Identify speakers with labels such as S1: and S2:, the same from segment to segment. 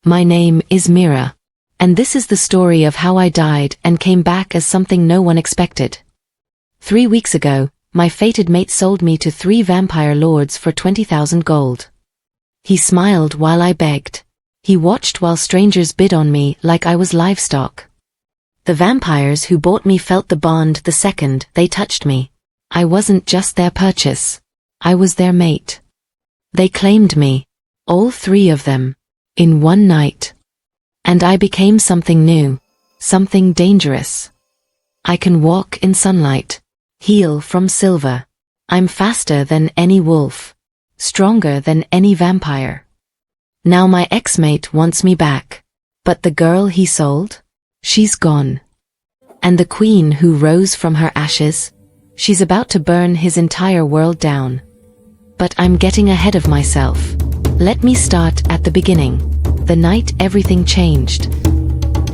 S1: My name is Mira. And this is the story of how I died and came back as something no one expected. 3 weeks ago, my fated mate sold me to 3 vampire lords for 20,000 gold. He smiled while I begged. He watched while strangers bid on me like I was livestock. The vampires who bought me felt the bond the second they touched me. I wasn't just their purchase. I was their mate. They claimed me, all 3 of them, in one night. And I became something new, something dangerous. I can walk in sunlight, heal from silver. I'm faster than any wolf, stronger than any vampire. Now my ex-mate wants me back, but the girl he sold? She's gone. And the queen who rose from her ashes? She's about to burn his entire world down. But I'm getting ahead of myself. Let me start at the beginning. The night everything changed.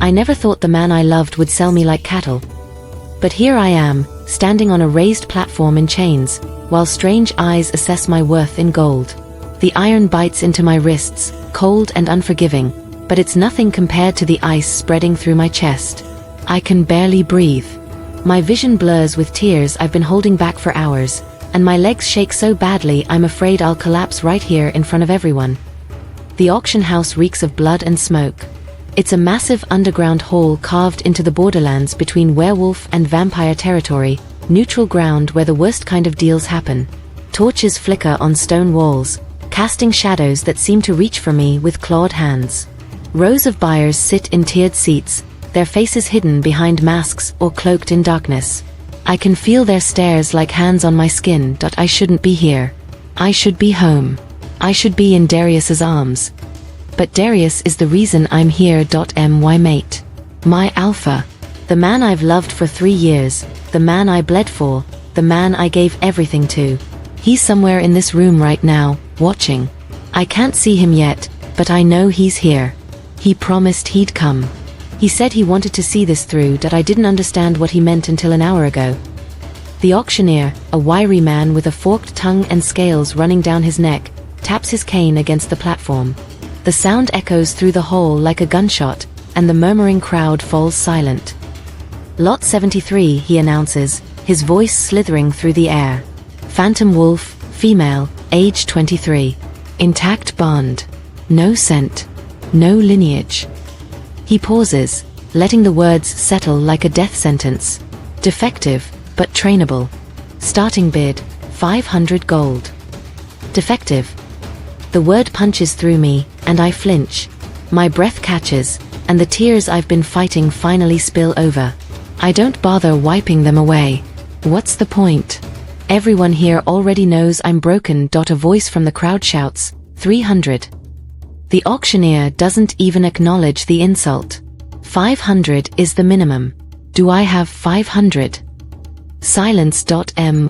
S1: I never thought the man I loved would sell me like cattle. But here I am, standing on a raised platform in chains, while strange eyes assess my worth in gold. The iron bites into my wrists, cold and unforgiving, but it's nothing compared to the ice spreading through my chest. I can barely breathe. My vision blurs with tears I've been holding back for hours, and my legs shake so badly I'm afraid I'll collapse right here in front of everyone. The auction house reeks of blood and smoke. It's a massive underground hall carved into the borderlands between werewolf and vampire territory, neutral ground where the worst kind of deals happen. Torches flicker on stone walls, casting shadows that seem to reach for me with clawed hands. Rows of buyers sit in tiered seats, their faces hidden behind masks or cloaked in darkness. I can feel their stares like hands on my skin. I shouldn't be here. I should be home. I should be in Darius's arms. But Darius is the reason I'm here. My mate. My alpha. The man I've loved for 3 years, the man I bled for, the man I gave everything to. He's somewhere in this room right now, watching. I can't see him yet, but I know he's here. He promised he'd come. He said he wanted to see this through. I didn't understand what he meant until an hour ago. The auctioneer, a wiry man with a forked tongue and scales running down his neck, taps his cane against the platform. The sound echoes through the hall like a gunshot, and the murmuring crowd falls silent. Lot 73, he announces, his voice slithering through the air. Phantom wolf, female, age 23. Intact bond. No scent. No lineage. He pauses, letting the words settle like a death sentence. Defective, but trainable. Starting bid, 500 gold. Defective. The word punches through me, and I flinch. My breath catches, and the tears I've been fighting finally spill over. I don't bother wiping them away. What's the point? Everyone here already knows I'm broken. A voice from the crowd shouts, 300. The auctioneer doesn't even acknowledge the insult. 500 is the minimum. Do I have 500? Silence.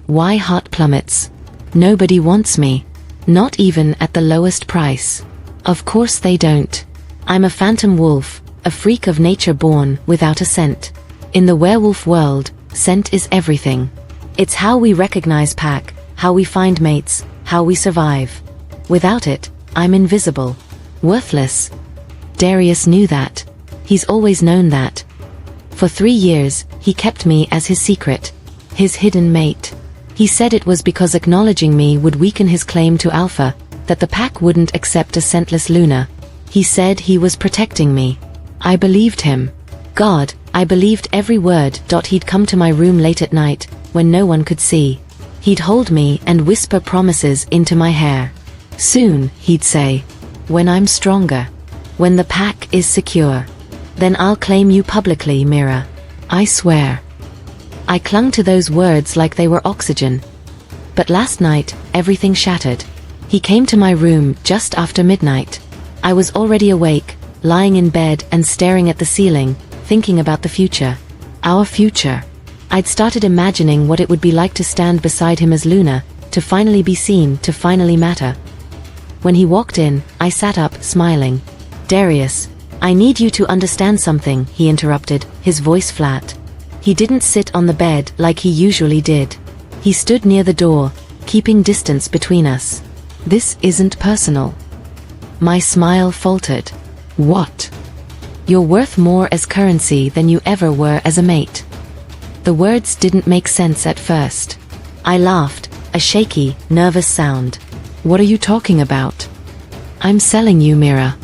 S1: My heart plummets. Nobody wants me. Not even at the lowest price. Of course they don't. I'm a phantom wolf, a freak of nature born without a scent. In the werewolf world, scent is everything. It's how we recognize pack, how we find mates, how we survive. Without it, I'm invisible. Worthless. Darius knew that. He's always known that. For 3 years, he kept me as his secret. His hidden mate. He said it was because acknowledging me would weaken his claim to alpha, that the pack wouldn't accept a scentless Luna. He said he was protecting me. I believed him. God, I believed every word. He'd come to my room late at night, when no one could see. He'd hold me and whisper promises into my hair. Soon, he'd say, when I'm stronger, when the pack is secure, then I'll claim you publicly, Mira. I swear. I clung to those words like they were oxygen. But last night, everything shattered. He came to my room just after midnight. I was already awake, lying in bed and staring at the ceiling, thinking about the future. Our future. I'd started imagining what it would be like to stand beside him as Luna, to finally be seen, to finally matter. When he walked in, I sat up, smiling. Darius, I need you to understand something, he interrupted, his voice flat. He didn't sit on the bed like he usually did. He stood near the door, keeping distance between us. This isn't personal. My smile faltered. What? You're worth more as currency than you ever were as a mate. The words didn't make sense at first. I laughed, a shaky, nervous sound. What are you talking about? I'm selling you, Mira.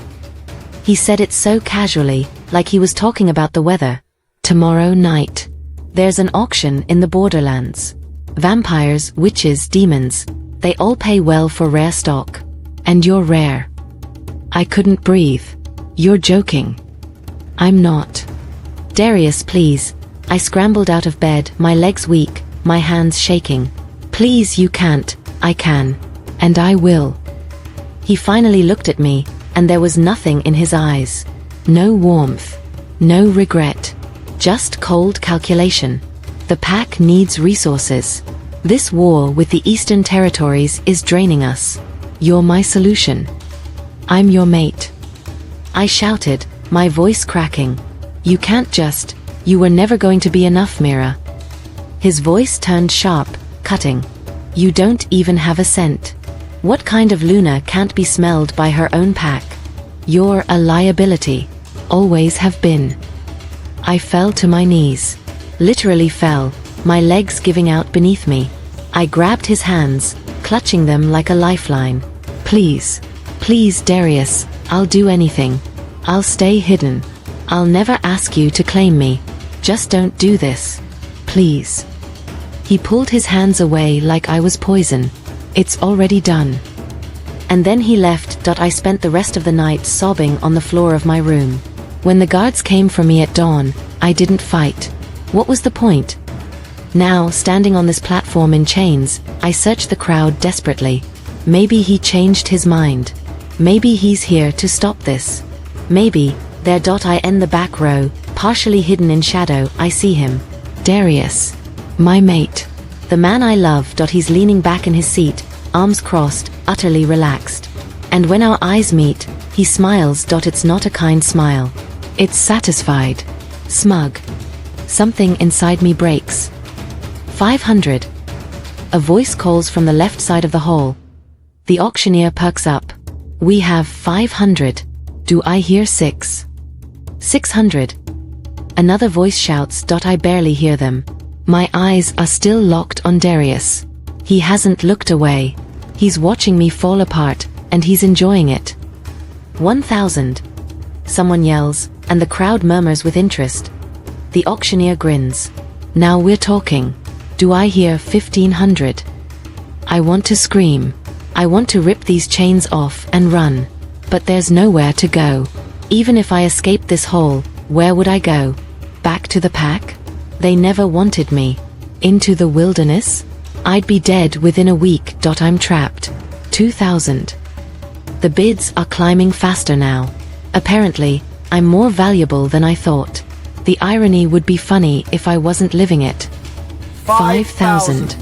S1: He said it so casually, like he was talking about the weather. Tomorrow night. There's an auction in the Borderlands. Vampires, witches, demons. They all pay well for rare stock. And you're rare. I couldn't breathe. You're joking. I'm not. Darius, please. I scrambled out of bed, my legs weak, my hands shaking. Please, you can't. I can. And I will. He finally looked at me, and there was nothing in his eyes. No warmth. No regret. Just cold calculation. The pack needs resources. This war with the Eastern Territories is draining us. You're my solution. I'm your mate. I shouted, my voice cracking. You can't just. You were never going to be enough, Mira. His voice turned sharp, cutting. You don't even have a scent. What kind of Luna can't be smelled by her own pack? You're a liability. Always have been. I fell to my knees. Literally fell, my legs giving out beneath me. I grabbed his hands, clutching them like a lifeline. Please. Please, Darius, I'll do anything. I'll stay hidden. I'll never ask you to claim me. Just don't do this. Please. He pulled his hands away like I was poison. It's already done. And then he left. I spent the rest of the night sobbing on the floor of my room. When the guards came for me at dawn, I didn't fight. What was the point? Now, standing on this platform in chains, I searched the crowd desperately. Maybe he changed his mind. Maybe he's here to stop this. Maybe, there. I end the back row, partially hidden in shadow, I see him. Darius. My mate. The man I love. He's leaning back in his seat, arms crossed, utterly relaxed. And when our eyes meet, he smiles. It's not a kind smile. It's satisfied. Smug. Something inside me breaks. 500. A voice calls from the left side of the hall. The auctioneer perks up. We have 500. Do I hear 6? 600. Another voice shouts. I barely hear them. My eyes are still locked on Darius. He hasn't looked away. He's watching me fall apart, and he's enjoying it. 1,000. Someone yells, and the crowd murmurs with interest. The auctioneer grins. Now we're talking. Do I hear 1,500? I want to scream. I want to rip these chains off and run. But there's nowhere to go. Even if I escaped this hole, where would I go? Back to the pack? They never wanted me. Into the wilderness? I'd be dead within a week. I'm trapped. 2,000. The bids are climbing faster now. Apparently, I'm more valuable than I thought. The irony would be funny if I wasn't living it. 5,000.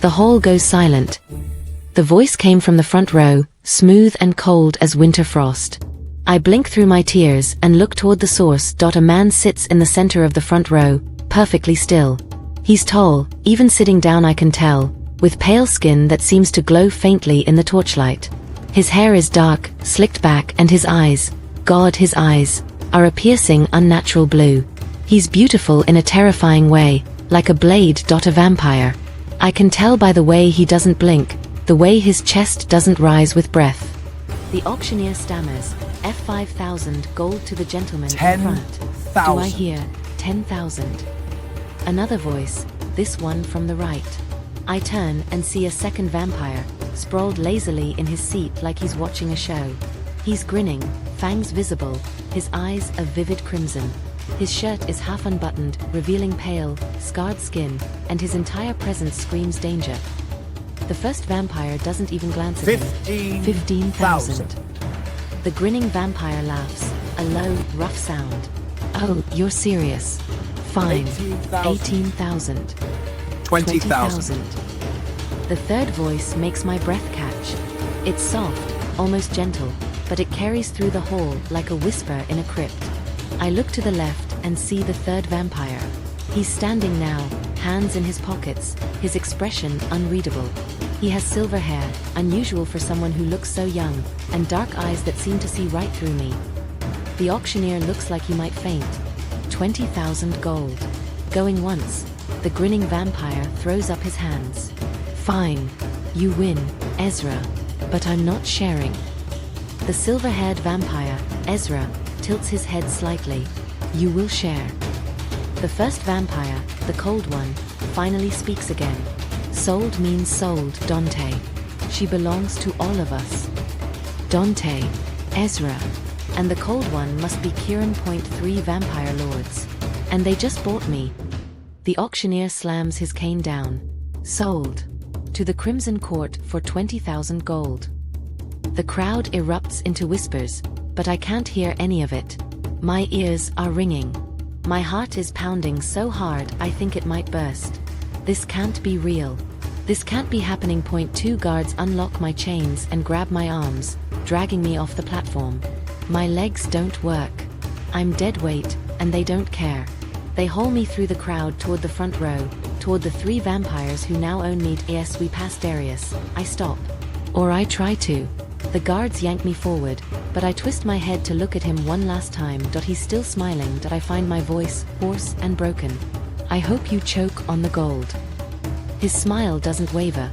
S1: The hall goes silent. The voice came from the front row, smooth and cold as winter frost. I blink through my tears and look toward the source. A man sits in the center of the front row, perfectly still. He's tall, even sitting down I can tell, with pale skin that seems to glow faintly in the torchlight. His hair is dark, slicked back, and his eyes, God, his eyes, are a piercing, unnatural blue. He's beautiful in a terrifying way, like a blade. A vampire. I can tell by the way he doesn't blink, the way his chest doesn't rise with breath. The auctioneer stammers, F5,000 gold to the gentleman in front. Do I hear 10,000? Another voice, this one from the right. I turn and see a second vampire, sprawled lazily in his seat like he's watching a show. He's grinning, fangs visible, his eyes a vivid crimson. His shirt is half unbuttoned, revealing pale, scarred skin, and his entire presence screams danger. The first vampire doesn't even glance at him. 15,000. The grinning vampire laughs, a low, rough sound. Oh, you're serious. Fine. 18,000.
S2: 20,000.
S1: The third voice makes my breath catch. It's soft, almost gentle, but it carries through the hall like a whisper in a crypt. I look to the left and see the third vampire. He's standing now, hands in his pockets, his expression unreadable. He has silver hair, unusual for someone who looks so young, and dark eyes that seem to see right through me. The auctioneer looks like he might faint. 20,000 gold. Going once. The grinning vampire throws up his hands. Fine. You win, Ezra. But I'm not sharing. The silver-haired vampire, Ezra, tilts his head slightly. You will share. The first vampire, the cold one, finally speaks again. Sold means sold, Dante. She belongs to all of us. Dante, Ezra, and the cold one must be Kieran. 3 vampire lords. And they just bought me. The auctioneer slams his cane down. Sold. To the Crimson Court for 20,000 gold. The crowd erupts into whispers, but I can't hear any of it. My ears are ringing. My heart is pounding so hard I think it might burst. This can't be real. This can't be happening. 2 guards unlock my chains and grab my arms, dragging me off the platform. My legs don't work. I'm dead weight, and they don't care. They haul me through the crowd toward the front row, toward the 3 vampires who now own me. Yes, we pass Darius. I stop. Or I try to. The guards yank me forward, but I twist my head to look at him one last time. He's still smiling. I find my voice hoarse and broken. I hope you choke on the gold. His smile doesn't waver.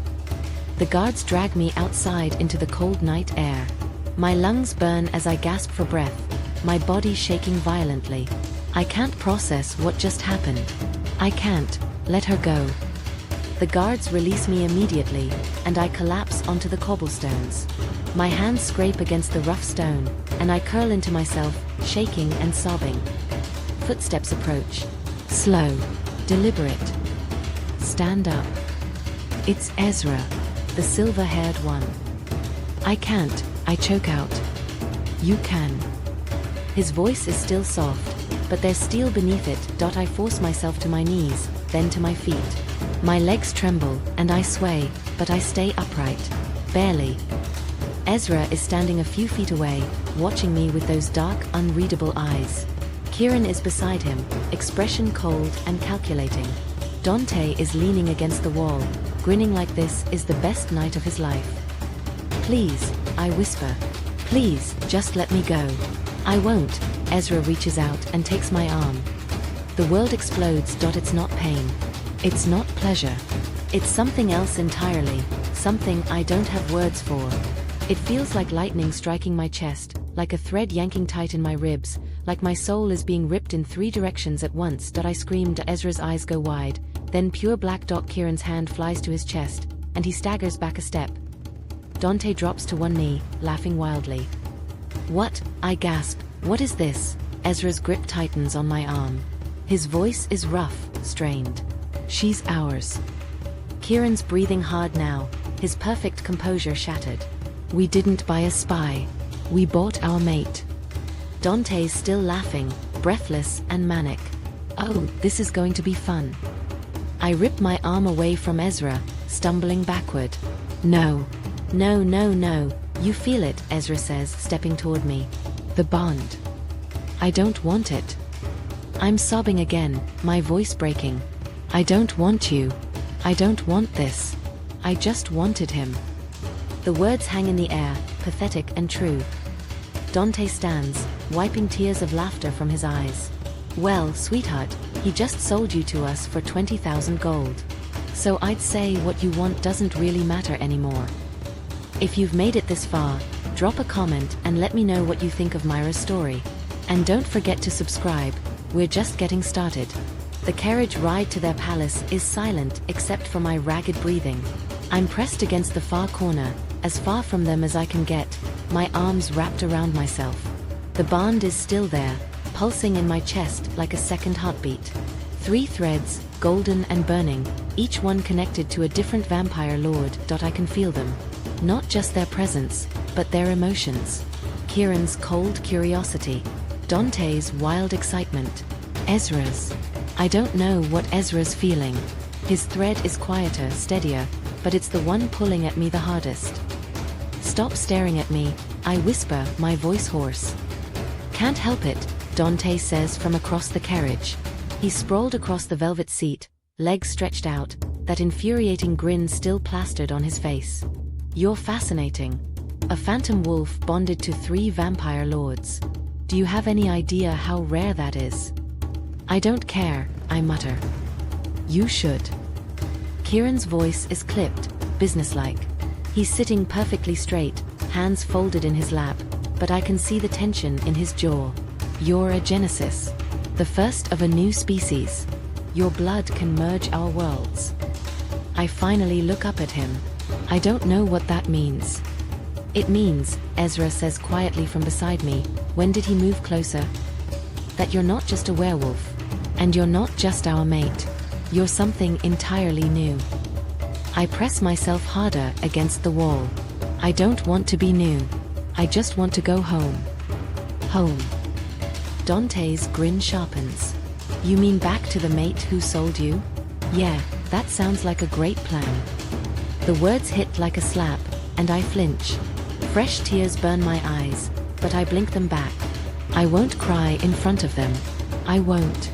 S1: The guards drag me outside into the cold night air. My lungs burn as I gasp for breath, my body shaking violently. I can't process what just happened. I can't let her go. The guards release me immediately, and I collapse onto the cobblestones. My hands scrape against the rough stone, and I curl into myself, shaking and sobbing. Footsteps approach. Slow, deliberate. Stand up. It's Ezra, the silver-haired one. I can't, I choke out. You can. His voice is still soft, but there's steel beneath it. I force myself to my knees, then to my feet. My legs tremble, and I sway, but I stay upright. Barely. Ezra is standing a few feet away, watching me with those dark, unreadable eyes. Kieran is beside him, expression cold and calculating. Dante is leaning against the wall, grinning like this is the best night of his life. Please, I whisper. Please, just let me go. I won't. Ezra reaches out and takes my arm. The world explodes. It's not pain. It's not pleasure. It's something else entirely, something I don't have words for. It feels like lightning striking my chest, like a thread yanking tight in my ribs, like my soul is being ripped in 3 directions at once. I scream. Ezra's eyes go wide, then pure black. Kieran's hand flies to his chest, and he staggers back a step. Dante drops to one knee, laughing wildly. What? I gasp. What is this? Ezra's grip tightens on my arm. His voice is rough, strained. She's ours. Kieran's breathing hard now, his perfect composure shattered. We didn't buy a spy. We bought our mate. Dante's still laughing, breathless and manic. Oh, this is going to be fun. I rip my arm away from Ezra, stumbling backward. No. No, no, no. You feel it, Ezra says, stepping toward me. The bond. I don't want it. I'm sobbing again, my voice breaking. I don't want you. I don't want this. I just wanted him. The words hang in the air, pathetic and true. Dante stands, wiping tears of laughter from his eyes. Well, sweetheart, he just sold you to us for 20,000 gold. So I'd say what you want doesn't really matter anymore. If you've made it this far, drop a comment and let me know what you think of Mira's story. And don't forget to subscribe, we're just getting started. The carriage ride to their palace is silent except for my ragged breathing. I'm pressed against the far corner, as far from them as I can get, my arms wrapped around myself. The bond is still there, pulsing in my chest like a second heartbeat. 3 threads, golden and burning, each one connected to a different vampire lord. I can feel them. Not just their presence, but their emotions. Kieran's cold curiosity. Dante's wild excitement. Ezra's. I don't know what Ezra's feeling. His thread is quieter, steadier, but it's the one pulling at me the hardest. Stop staring at me, I whisper, my voice hoarse. Can't help it, Dante says from across the carriage. He's sprawled across the velvet seat, legs stretched out, that infuriating grin still plastered on his face. You're fascinating. A phantom wolf bonded to 3 vampire lords. Do you have any idea how rare that is? I don't care, I mutter. You should. Kieran's voice is clipped, businesslike. He's sitting perfectly straight, hands folded in his lap, but I can see the tension in his jaw. You're a Genesis. The first of a new species. Your blood can merge our worlds. I finally look up at him. I don't know what that means. It means, Ezra says quietly from beside me, when did he move closer? That you're not just a werewolf. And you're not just our mate. You're something entirely new. I press myself harder against the wall. I don't want to be new. I just want to go home. Home. Dante's grin sharpens. You mean back to the mate who sold you? Yeah, that sounds like a great plan. The words hit like a slap, and I flinch. Fresh tears burn my eyes, but I blink them back. I won't cry in front of them. I won't.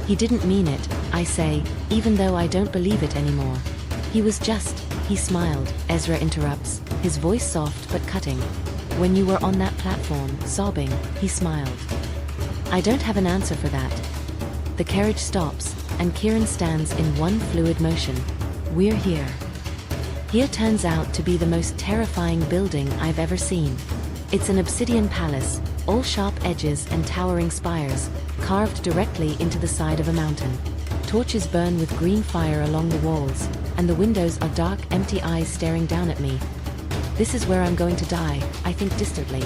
S1: He didn't mean it, I say, even though I don't believe it anymore. He was just, he smiled, Ezra interrupts, his voice soft but cutting. When you were on that platform, sobbing, he smiled. I don't have an answer for that. The carriage stops, and Kieran stands in one fluid motion. We're here. Here turns out to be the most terrifying building I've ever seen. It's an obsidian palace, all sharp edges and towering spires, carved directly into the side of a mountain. Torches burn with green fire along the walls, and the windows are dark, empty eyes staring down at me. This is where I'm going to die, I think distantly.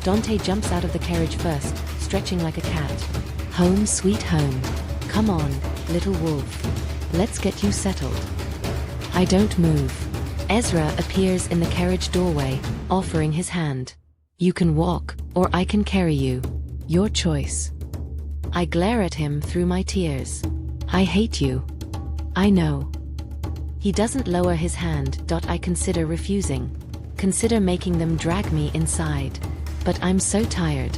S1: Dante jumps out of the carriage first, stretching like a cat. Home sweet home. Come on, little wolf. Let's get you settled. I don't move. Ezra appears in the carriage doorway, offering his hand. You can walk, or I can carry you. Your choice. I glare at him through my tears. I hate you. I know. He doesn't lower his hand. I consider refusing. Consider making them drag me inside. But I'm so tired.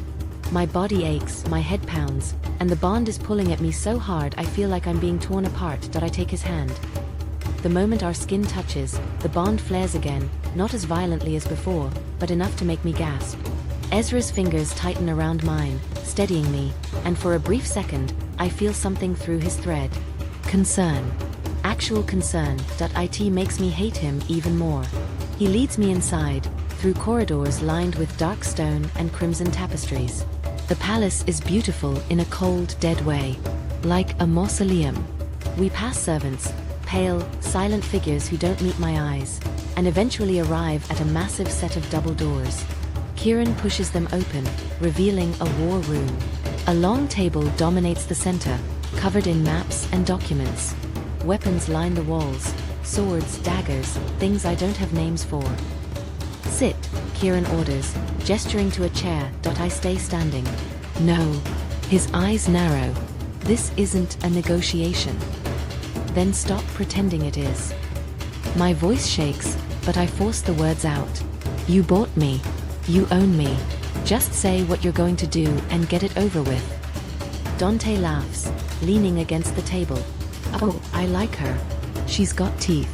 S1: My body aches, my head pounds, and the bond is pulling at me so hard I feel like I'm being torn apart. I take his hand. The moment our skin touches, the bond flares again, not as violently as before, but enough to make me gasp. Ezra's fingers tighten around mine, steadying me, and for a brief second, I feel something through his thread. Concern. Actual concern. It makes me hate him even more. He leads me inside, through corridors lined with dark stone and crimson tapestries. The palace is beautiful in a cold, dead way, like a mausoleum. We pass servants, pale, silent figures who don't meet my eyes, and eventually arrive at a massive set of double doors. Kieran pushes them open, revealing a war room. A long table dominates the center, covered in maps and documents. Weapons line the walls, swords, daggers, things I don't have names for. Sit, Kieran orders, gesturing to a chair. I stay standing. No. His eyes narrow. This isn't a negotiation. Then stop pretending it is. My voice shakes, but I force the words out. You bought me. You own me. Just say what you're going to do and get it over with. Dante laughs, leaning against the table. Oh, I like her. She's got teeth.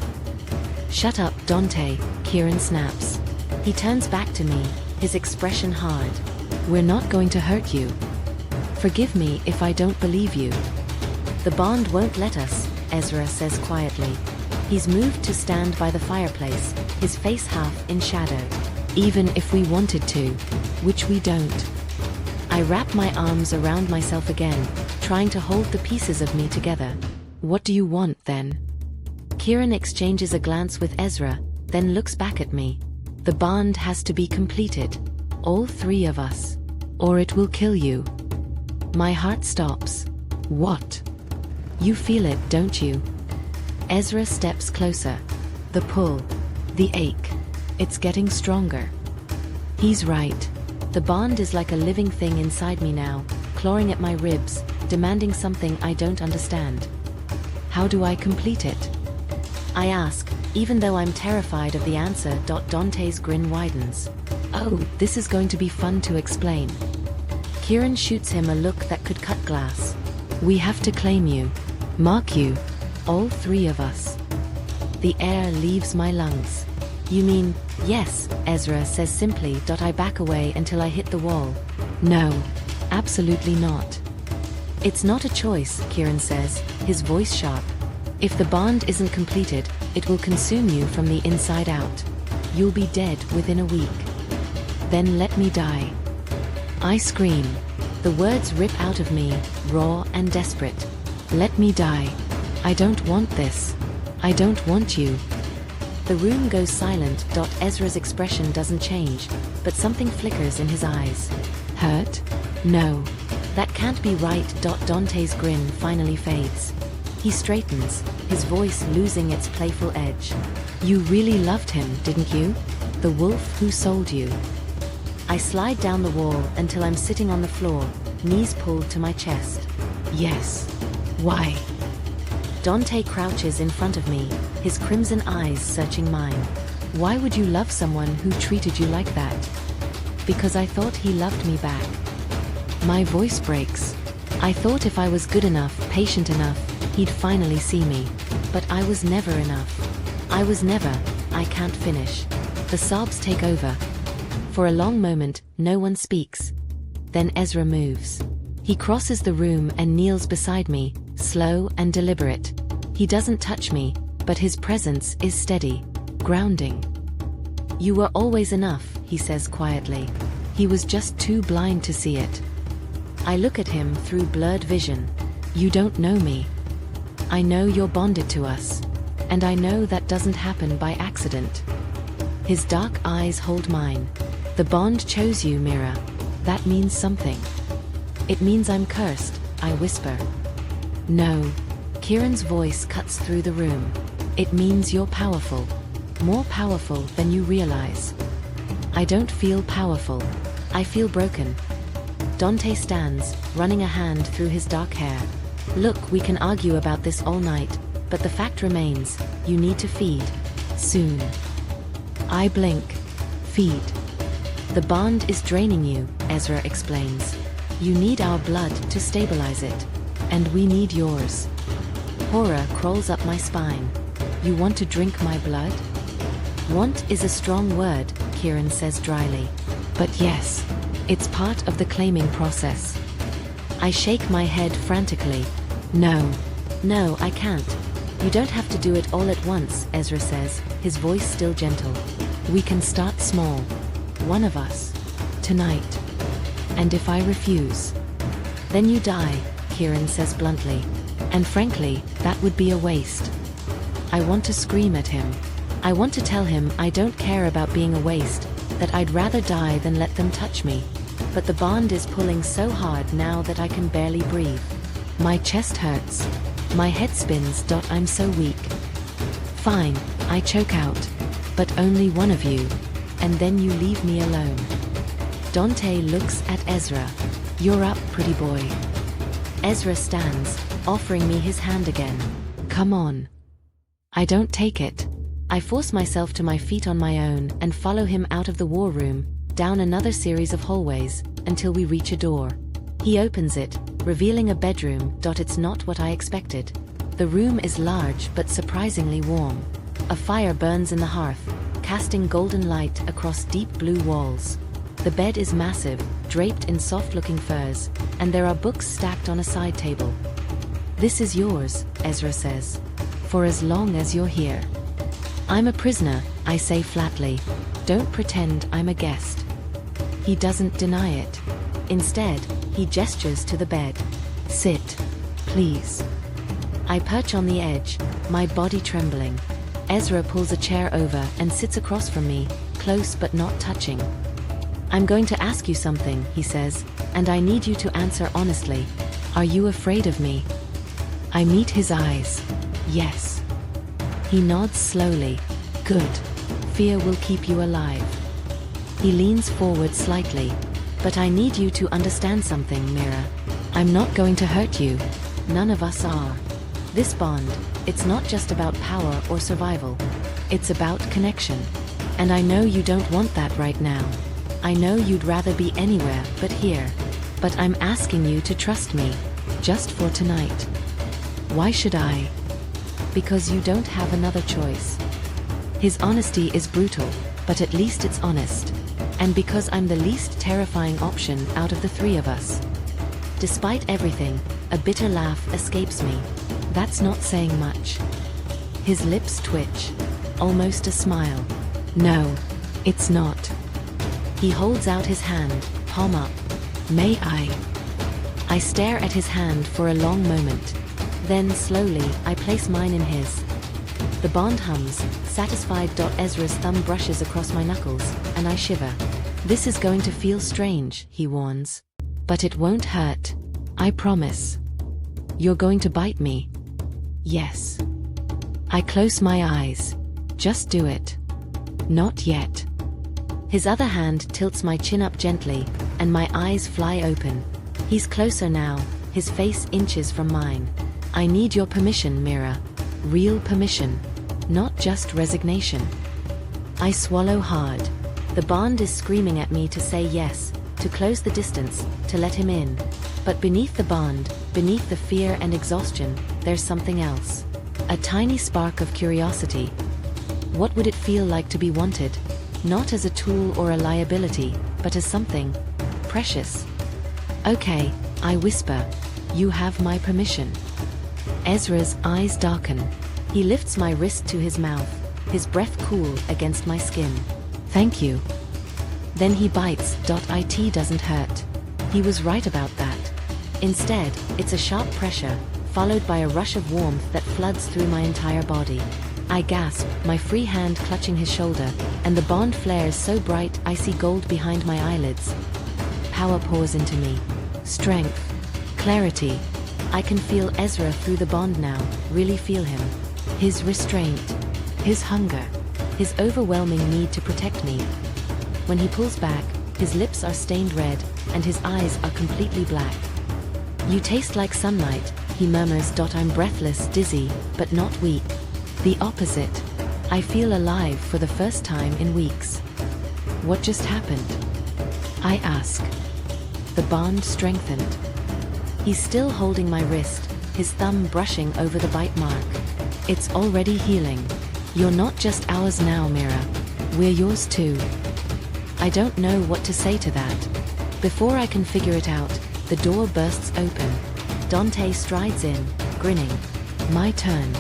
S1: Shut up, Dante, Kieran snaps. He turns back to me, his expression hard. We're not going to hurt you. Forgive me if I don't believe you. The bond won't let us, Ezra says quietly. He's moved to stand by the fireplace, his face half in shadow. Even if we wanted to, which we don't. I wrap my arms around myself again, trying to hold the pieces of me together. What do you want then? Kieran exchanges a glance with Ezra, then looks back at me. The bond has to be completed. All three of us. Or it will kill you. My heart stops. What? You feel it, don't you? Ezra steps closer. The pull. The ache. It's getting stronger. He's right. The bond is like a living thing inside me now, clawing at my ribs, demanding something I don't understand. How do I complete it? I ask, even though I'm terrified of the answer. Dante's grin widens. Oh, this is going to be fun to explain. Kieran shoots him a look that could cut glass. We have to claim you. Mark you. All three of us. The air leaves my lungs. You mean, yes, Ezra says simply. I back away until I hit the wall. No, absolutely not. It's not a choice, Kieran says, his voice sharp. If the bond isn't completed, it will consume you from the inside out. You'll be dead within a week. Then let me die. I scream. The words rip out of me, raw and desperate. Let me die. I don't want this. I don't want you. The room goes silent. Ezra's expression doesn't change, but something flickers in his eyes. Hurt? No. That can't be right. Dante's grin finally fades. He straightens, his voice losing its playful edge. You really loved him, didn't you? The wolf who sold you. I slide down the wall until I'm sitting on the floor, knees pulled to my chest. Yes. Why? Dante crouches in front of me, his crimson eyes searching mine. Why would you love someone who treated you like that? Because I thought he loved me back. My voice breaks. I thought if I was good enough, patient enough, he'd finally see me. But I was never enough. I was never. I can't finish. The sobs take over. For a long moment, no one speaks. Then Ezra moves. He crosses the room and kneels beside me, slow and deliberate. He doesn't touch me, but his presence is steady, grounding. You were always enough, he says quietly. He was just too blind to see it. I look at him through blurred vision. You don't know me. I know you're bonded to us. And I know that doesn't happen by accident. His dark eyes hold mine. The bond chose you, Mira. That means something. It means I'm cursed, I whisper. No. Kieran's voice cuts through the room. It means you're powerful. More powerful than you realize. I don't feel powerful. I feel broken. Dante stands, running a hand through his dark hair. Look, we can argue about this all night, but the fact remains, you need to feed. Soon. I blink. Feed. The bond is draining you, Ezra explains. You need our blood to stabilize it. And we need yours. Horror crawls up my spine. You want to drink my blood? Want is a strong word, Kieran says dryly. But yes, it's part of the claiming process. I shake my head frantically. No. No, I can't. You don't have to do it all at once, Ezra says, his voice still gentle. We can start small. One of us. Tonight. And if I refuse? Then you die, Kieran says bluntly. And frankly, that would be a waste. I want to scream at him. I want to tell him I don't care about being a waste, that I'd rather die than let them touch me. But the bond is pulling so hard now that I can barely breathe. My chest hurts. My head spins. I'm so weak. Fine, I choke out. But only one of you. And then you leave me alone. Dante looks at Ezra. You're up, pretty boy. Ezra stands, offering me his hand again. Come on. I don't take it. I force myself to my feet on my own and follow him out of the war room, down another series of hallways, until we reach a door. He opens it, revealing a bedroom. It's not what I expected. The room is large but surprisingly warm. A fire burns in the hearth, casting golden light across deep blue walls. The bed is massive, draped in soft-looking furs, and there are books stacked on a side table. This is yours, Ezra says. For as long as you're here. I'm a prisoner, I say flatly. Don't pretend I'm a guest. He doesn't deny it. Instead, he gestures to the bed. Sit. Please. I perch on the edge, my body trembling. Ezra pulls a chair over and sits across from me, close but not touching. I'm going to ask you something, he says, and I need you to answer honestly. Are you afraid of me? I meet his eyes. Yes. He nods slowly. Good. Fear will keep you alive. He leans forward slightly. But I need you to understand something, Mira. I'm not going to hurt you. None of us are. This bond, it's not just about power or survival. It's about connection. And I know you don't want that right now. I know you'd rather be anywhere but here. But I'm asking you to trust me, just for tonight. Why should I? Because you don't have another choice. His honesty is brutal, but at least it's honest. And because I'm the least terrifying option out of the three of us. Despite everything, a bitter laugh escapes me. That's not saying much. His lips twitch. Almost a smile. No, it's not. He holds out his hand, palm up. May I? I stare at his hand for a long moment. Then, slowly, I place mine in his. The bond hums, satisfied. Ezra's thumb brushes across my knuckles, and I shiver. This is going to feel strange, he warns. But it won't hurt. I promise. You're going to bite me. Yes. I close my eyes. Just do it. Not yet. His other hand tilts my chin up gently, and my eyes fly open. He's closer now, his face inches from mine. I need your permission, Mira. Real permission. Not just resignation. I swallow hard. The bond is screaming at me to say yes, to close the distance, to let him in. But beneath the bond, beneath the fear and exhaustion, there's something else. A tiny spark of curiosity. What would it feel like to be wanted? Not as a tool or a liability, but as something precious. Okay, I whisper. You have my permission. Ezra's eyes darken. He lifts my wrist to his mouth, his breath cool against my skin. Thank you. Then he bites. It doesn't hurt. He was right about that. Instead, it's a sharp pressure, followed by a rush of warmth that floods through my entire body. I gasp, my free hand clutching his shoulder, and the bond flares so bright I see gold behind my eyelids. Power pours into me. Strength. Clarity. I can feel Ezra through the bond now, really feel him. His restraint. His hunger. His overwhelming need to protect me. When he pulls back, his lips are stained red, and his eyes are completely black. You taste like sunlight, he murmurs. I'm breathless, dizzy, but not weak. The opposite. I feel alive for the first time in weeks. What just happened? I ask. The bond strengthened. He's still holding my wrist, his thumb brushing over the bite mark. It's already healing. You're not just ours now, Mira. We're yours too. I don't know what to say to that. Before I can figure it out, the door bursts open. Dante strides in, grinning. My turn.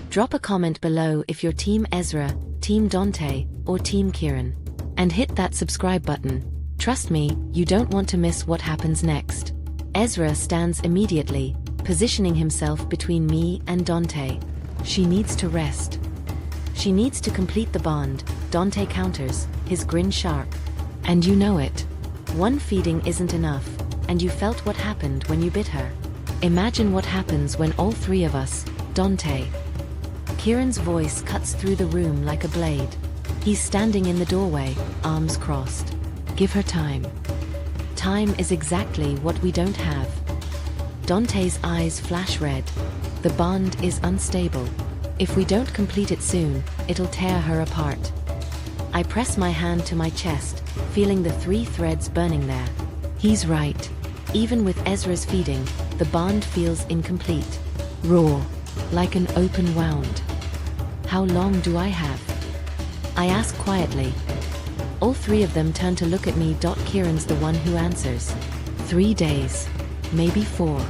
S1: Drop a comment below if you're Team Ezra, Team Dante, or Team Kieran. And hit that subscribe button. Trust me, you don't want to miss what happens next. Ezra stands immediately, positioning himself between me and Dante. She needs to rest. She needs to complete the bond, Dante counters, his grin sharp. And you know it. One feeding isn't enough, and you felt what happened when you bit her. Imagine what happens when all three of us, Dante. Kieran's voice cuts through the room like a blade. He's standing in the doorway, arms crossed. Give her time. Time is exactly what we don't have. Dante's eyes flash red. The bond is unstable. If we don't complete it soon, it'll tear her apart. I press my hand to my chest, feeling the 3 threads burning there. He's right. Even with Ezra's feeding, the bond feels incomplete. Raw. Like an open wound. How long do I have? I ask quietly. All 3 of them turn to look at me. Kieran's the one who answers. 3 days. Maybe 4.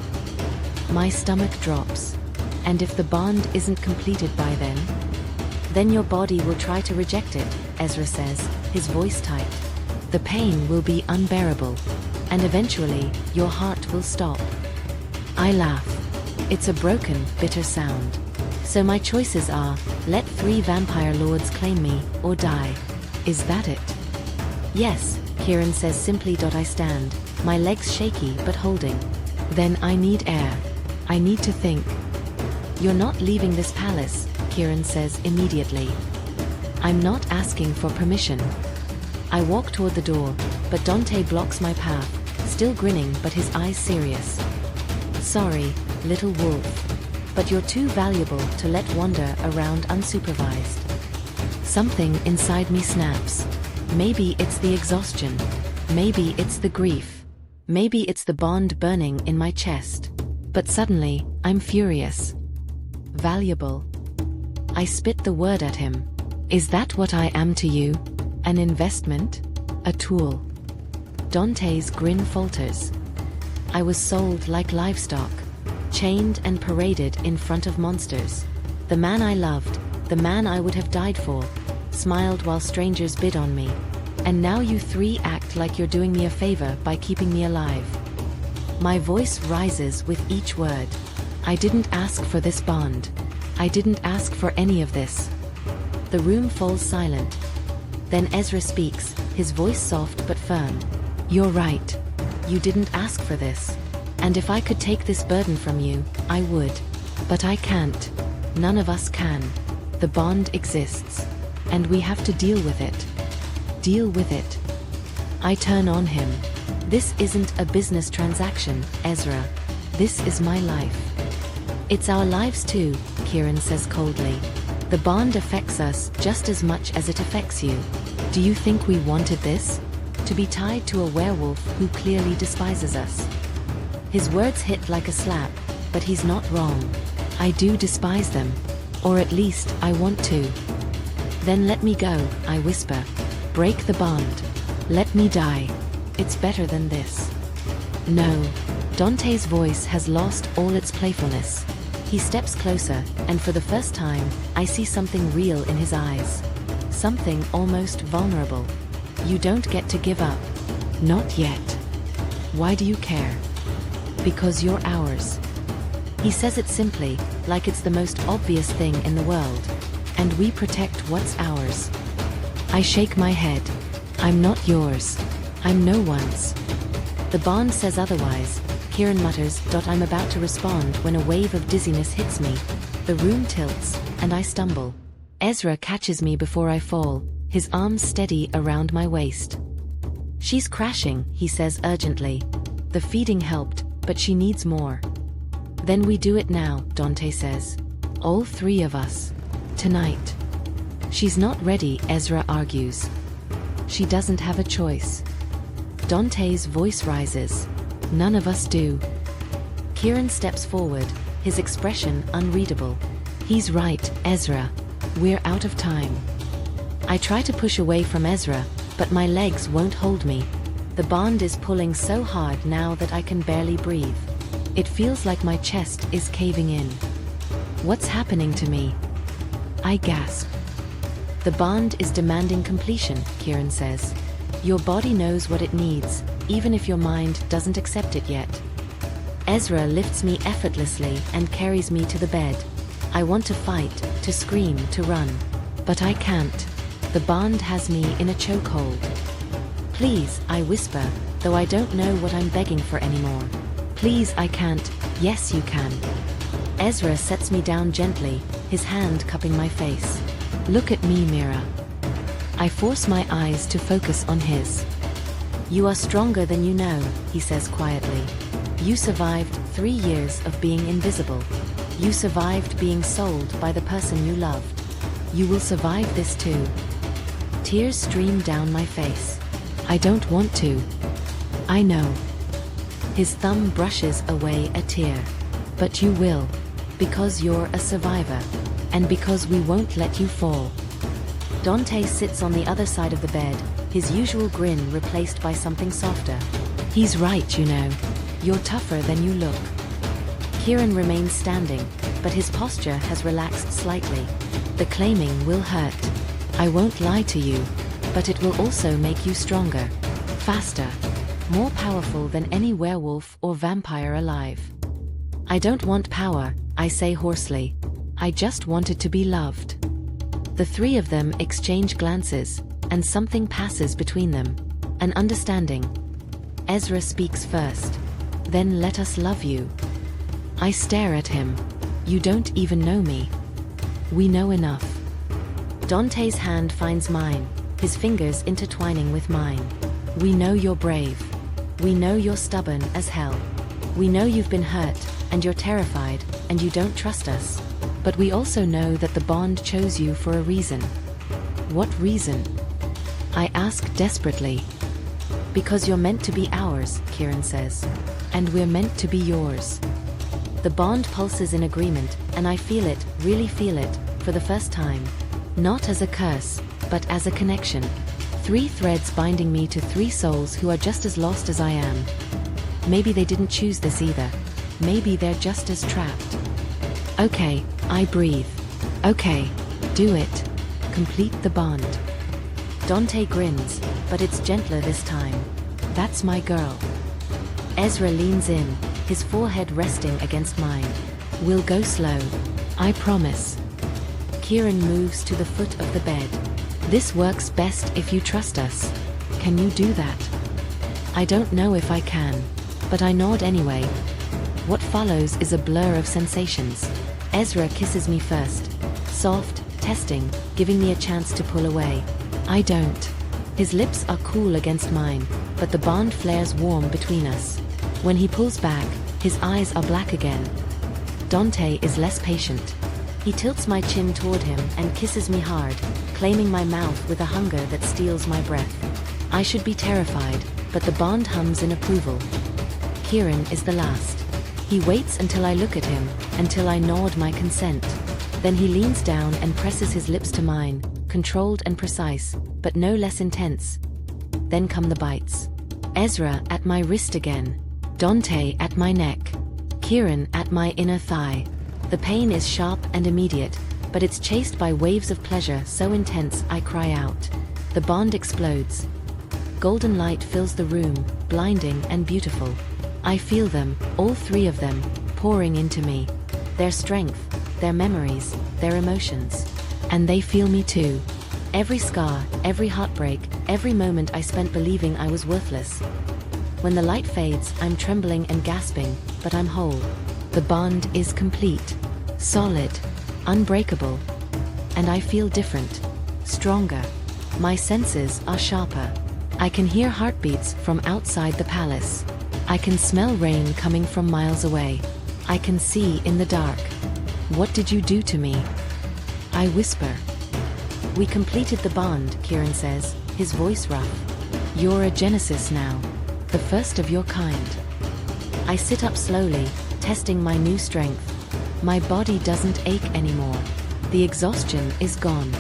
S1: My stomach drops. And if the bond isn't completed by then your body will try to reject it, Ezra says, his voice tight. The pain will be unbearable. And eventually, your heart will stop. I laugh. It's a broken, bitter sound. So my choices are, let 3 vampire lords claim me, or die. Is that it? Yes, Kieran says simply. I stand, my legs shaky but holding. Then I need air. I need to think. You're not leaving this palace, Kieran says immediately. I'm not asking for permission. I walk toward the door, but Dante blocks my path, still grinning but his eyes serious. Sorry, little wolf. But you're too valuable to let wander around unsupervised. Something inside me snaps. Maybe it's the exhaustion. Maybe it's the grief. Maybe it's the bond burning in my chest. But suddenly, I'm furious. Valuable. I spit the word at him. Is that what I am to you? An investment? A tool. Dante's grin falters. I was sold like livestock, chained and paraded in front of monsters. The man I loved, the man I would have died for, smiled while strangers bid on me. And now you three act like you're doing me a favor by keeping me alive. My voice rises with each word. I didn't ask for this bond. I didn't ask for any of this. The room falls silent. Then Ezra speaks, his voice soft but firm. You're right. You didn't ask for this. And if I could take this burden from you, I would. But I can't. None of us can. The bond exists. And we have to deal with it. Deal with it. I turn on him. This isn't a business transaction, Ezra. This is my life. It's our lives too, Kieran says coldly. The bond affects us just as much as it affects you. Do you think we wanted this? To be tied to a werewolf who clearly despises us. His words hit like a slap, but he's not wrong. I do despise them. Or at least, I want to. Then let me go, I whisper. Break the bond. Let me die. It's better than this. No. Dante's voice has lost all its playfulness. He steps closer, and for the first time, I see something real in his eyes. Something almost vulnerable. You don't get to give up. Not yet. Why do you care? Because you're ours. He says it simply, like it's the most obvious thing in the world. And we protect what's ours. I shake my head. I'm not yours. I'm no one's. The bond says otherwise. Kieran mutters. I'm about to respond when a wave of dizziness hits me. The room tilts, and I stumble. Ezra catches me before I fall, his arms steady around my waist. She's crashing, he says urgently. The feeding helped, but she needs more. Then we do it now, Dante says. All three of us. Tonight. She's not ready, Ezra argues. She doesn't have a choice. Dante's voice rises. None of us do. Kieran steps forward, his expression unreadable. He's right, Ezra. We're out of time. I try to push away from Ezra, but my legs won't hold me. The bond is pulling so hard now that I can barely breathe. It feels like my chest is caving in. What's happening to me? I gasp. The bond is demanding completion, Kieran says. Your body knows what it needs, even if your mind doesn't accept it yet. Ezra lifts me effortlessly and carries me to the bed. I want to fight, to scream, to run. But I can't. The bond has me in a chokehold. Please, I whisper, though I don't know what I'm begging for anymore. Please, I can't. Yes, you can. Ezra sets me down gently, his hand cupping my face. Look at me, Mira. I force my eyes to focus on his. You are stronger than you know, he says quietly. You survived 3 years of being invisible. You survived being sold by the person you loved. You will survive this too. Tears stream down my face. I don't want to. I know. His thumb brushes away a tear. But you will. Because you're a survivor. And because we won't let you fall. Dante sits on the other side of the bed, his usual grin replaced by something softer. He's right, you know. You're tougher than you look. Kieran remains standing, but his posture has relaxed slightly. The claiming will hurt. I won't lie to you, but it will also make you stronger, faster, more powerful than any werewolf or vampire alive. I don't want power, I say hoarsely. I just wanted to be loved. The three of them exchange glances, and something passes between them. An understanding. Ezra speaks first. Then let us love you. I stare at him. You don't even know me. We know enough. Dante's hand finds mine, his fingers intertwining with mine. We know you're brave. We know you're stubborn as hell. We know you've been hurt, and you're terrified, and you don't trust us. But we also know that the bond chose you for a reason. What reason? I ask desperately. Because you're meant to be ours, Kieran says. And we're meant to be yours. The bond pulses in agreement, and I feel it, really feel it, for the first time. Not as a curse, but as a connection. 3 threads binding me to 3 souls who are just as lost as I am. Maybe they didn't choose this either. Maybe they're just as trapped. Okay, I breathe. Okay, do it. Complete the bond. Dante grins, but it's gentler this time. That's my girl. Ezra leans in, his forehead resting against mine. We'll go slow. I promise. Kieran moves to the foot of the bed. This works best if you trust us. Can you do that? I don't know if I can, but I nod anyway. What follows is a blur of sensations. Ezra kisses me first. Soft, testing, giving me a chance to pull away. I don't. His lips are cool against mine, but the bond flares warm between us. When he pulls back, his eyes are black again. Dante is less patient. He tilts my chin toward him and kisses me hard, claiming my mouth with a hunger that steals my breath. I should be terrified, but the bond hums in approval. Kieran is the last. He waits until I look at him, until I nod my consent. Then he leans down and presses his lips to mine, controlled and precise, but no less intense. Then come the bites. Ezra at my wrist again. Dante at my neck. Kieran at my inner thigh. The pain is sharp and immediate, but it's chased by waves of pleasure so intense I cry out. The bond explodes. Golden light fills the room, blinding and beautiful. I feel them, all 3 of them, pouring into me. Their strength, their memories, their emotions. And they feel me too. Every scar, every heartbreak, every moment I spent believing I was worthless. When the light fades, I'm trembling and gasping, but I'm whole. The bond is complete, solid, unbreakable. And I feel different, stronger. My senses are sharper. I can hear heartbeats from outside the palace. I can smell rain coming from miles away. I can see in the dark. What did you do to me? I whisper. We completed the bond, Kieran says, his voice rough. You're a Genesis now, the first of your kind. I sit up slowly, testing my new strength. My body doesn't ache anymore. The exhaustion is gone.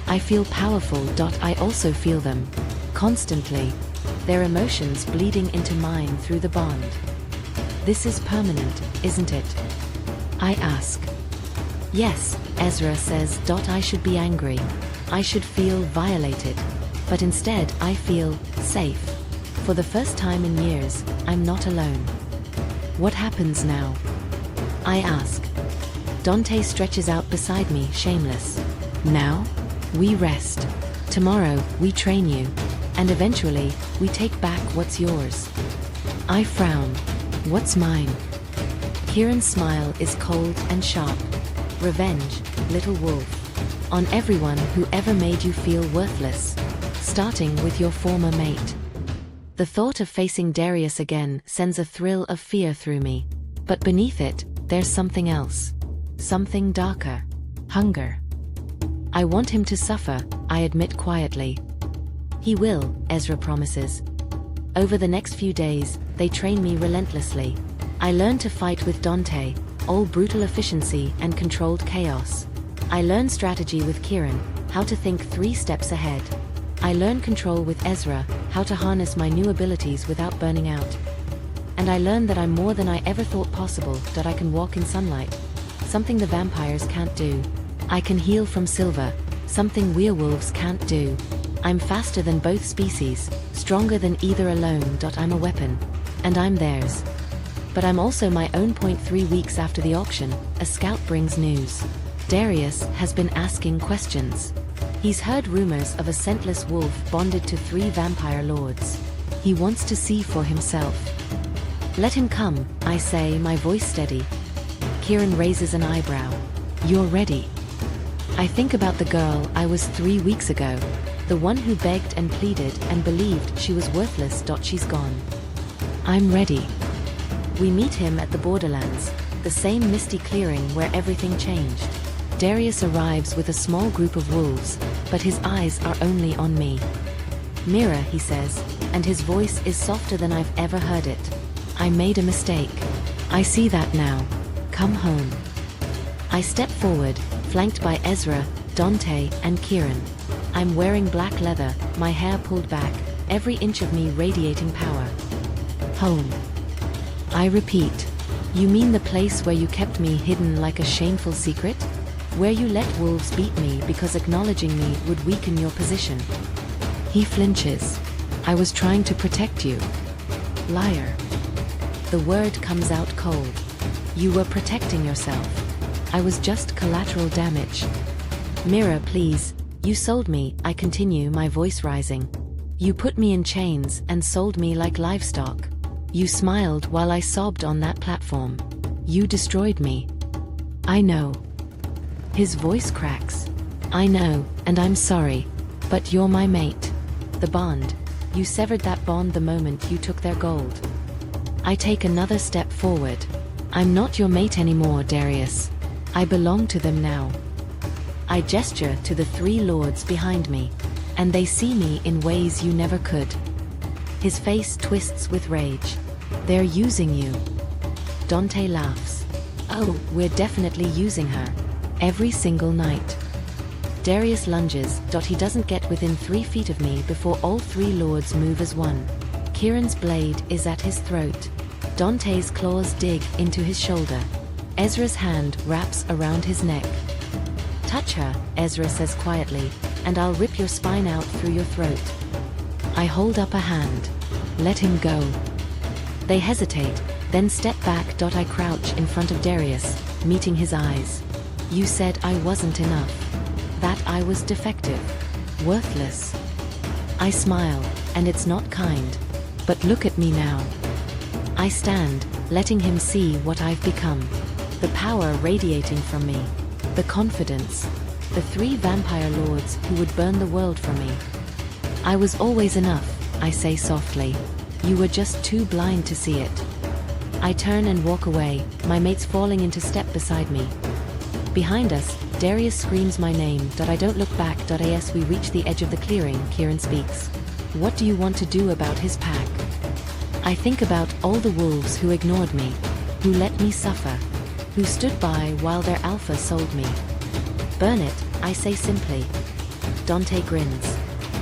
S1: I feel powerful. I also feel them. Constantly. Their emotions bleeding into mine through the bond. This is permanent, isn't it? I ask. Yes, Ezra says. I should be angry. I should feel violated. But instead, I feel safe. For the first time in years, I'm not alone. What happens now? I ask. Dante stretches out beside me, shameless. Now? We rest. Tomorrow, we train you. And eventually, we take back what's yours. I frown. What's mine? Kieran's smile is cold and sharp. Revenge, little wolf. On everyone who ever made you feel worthless. Starting with your former mate. The thought of facing Darius again sends a thrill of fear through me. But beneath it, there's something else. Something darker. Hunger. I want him to suffer, I admit quietly. He will, Ezra promises. Over the next few days, they train me relentlessly. I learn to fight with Dante, all brutal efficiency and controlled chaos. I learn strategy with Kieran, how to think 3 steps ahead. I learn control with Ezra, how to harness my new abilities without burning out. And I learn that I'm more than I ever thought possible, that I can walk in sunlight. Something the vampires can't do. I can heal from silver, something werewolves can't do. I'm faster than both species, stronger than either alone. I'm a weapon. And I'm theirs. But I'm also my own. 3 weeks after the auction, a scout brings news. Darius has been asking questions. He's heard rumors of a scentless wolf bonded to 3 vampire lords. He wants to see for himself. Let him come, I say, my voice steady. Kieran raises an eyebrow. You're ready. I think about the girl I was 3 weeks ago. The one who begged and pleaded and believed she was worthless. She's gone. I'm ready. We meet him at the borderlands, the same misty clearing where everything changed. Darius arrives with a small group of wolves, but his eyes are only on me. Mira, he says, and his voice is softer than I've ever heard it. I made a mistake. I see that now. Come home. I step forward, flanked by Ezra, Dante, and Kieran. I'm wearing black leather, my hair pulled back, every inch of me radiating power. Home. I repeat. You mean the place where you kept me hidden like a shameful secret? Where you let wolves beat me because acknowledging me would weaken your position? He flinches. I was trying to protect you. Liar. The word comes out cold. You were protecting yourself. I was just collateral damage. Mira, please. You sold me, I continue, my voice rising. You put me in chains and sold me like livestock. You smiled while I sobbed on that platform. You destroyed me. I know. His voice cracks. I know, and I'm sorry. But you're my mate. The bond. You severed that bond the moment you took their gold. I take another step forward. I'm not your mate anymore, Darius. I belong to them now. I gesture to the three lords behind me, and they see me in ways you never could. His face twists with rage. They're using you. Dante laughs. Oh, we're definitely using her. Every single night. Darius lunges. He doesn't get within 3 feet of me before all three lords move as one. Kieran's blade is at his throat. Dante's claws dig into his shoulder. Ezra's hand wraps around his neck. Touch her, Ezra says quietly, and I'll rip your spine out through your throat. I hold up a hand. Let him go. They hesitate, then step back. I crouch in front of Darius, meeting his eyes. You said I wasn't enough. That I was defective. Worthless. I smile, and it's not kind. But look at me now. I stand, letting him see what I've become. The power radiating from me. The confidence. The 3 vampire lords who would burn the world for me. I was always enough, I say softly. You were just too blind to see it. I turn and walk away, my mates falling into step beside me. Behind us, Darius screams my name. I don't look back. As we reach the edge of the clearing, Kieran speaks. What do you want to do about his pack? I think about all the wolves who ignored me, who let me suffer, who stood by while their alpha sold me. Burn it, I say simply. Dante grins.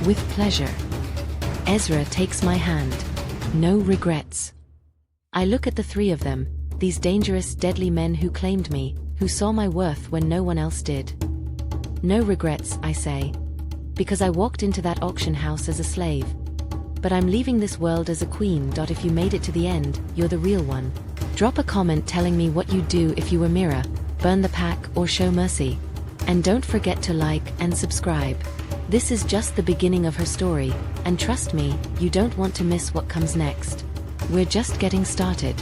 S1: With pleasure. Ezra takes my hand. No regrets. I look at the 3 of them, these dangerous, deadly men who claimed me, who saw my worth when no one else did. No regrets, I say. Because I walked into that auction house as a slave. But I'm leaving this world as a queen. If you made it to the end, you're the real one. Drop a comment telling me what you'd do if you were Mira, burn the pack or show mercy. And don't forget to like and subscribe. This is just the beginning of her story, and trust me, you don't want to miss what comes next. We're just getting started.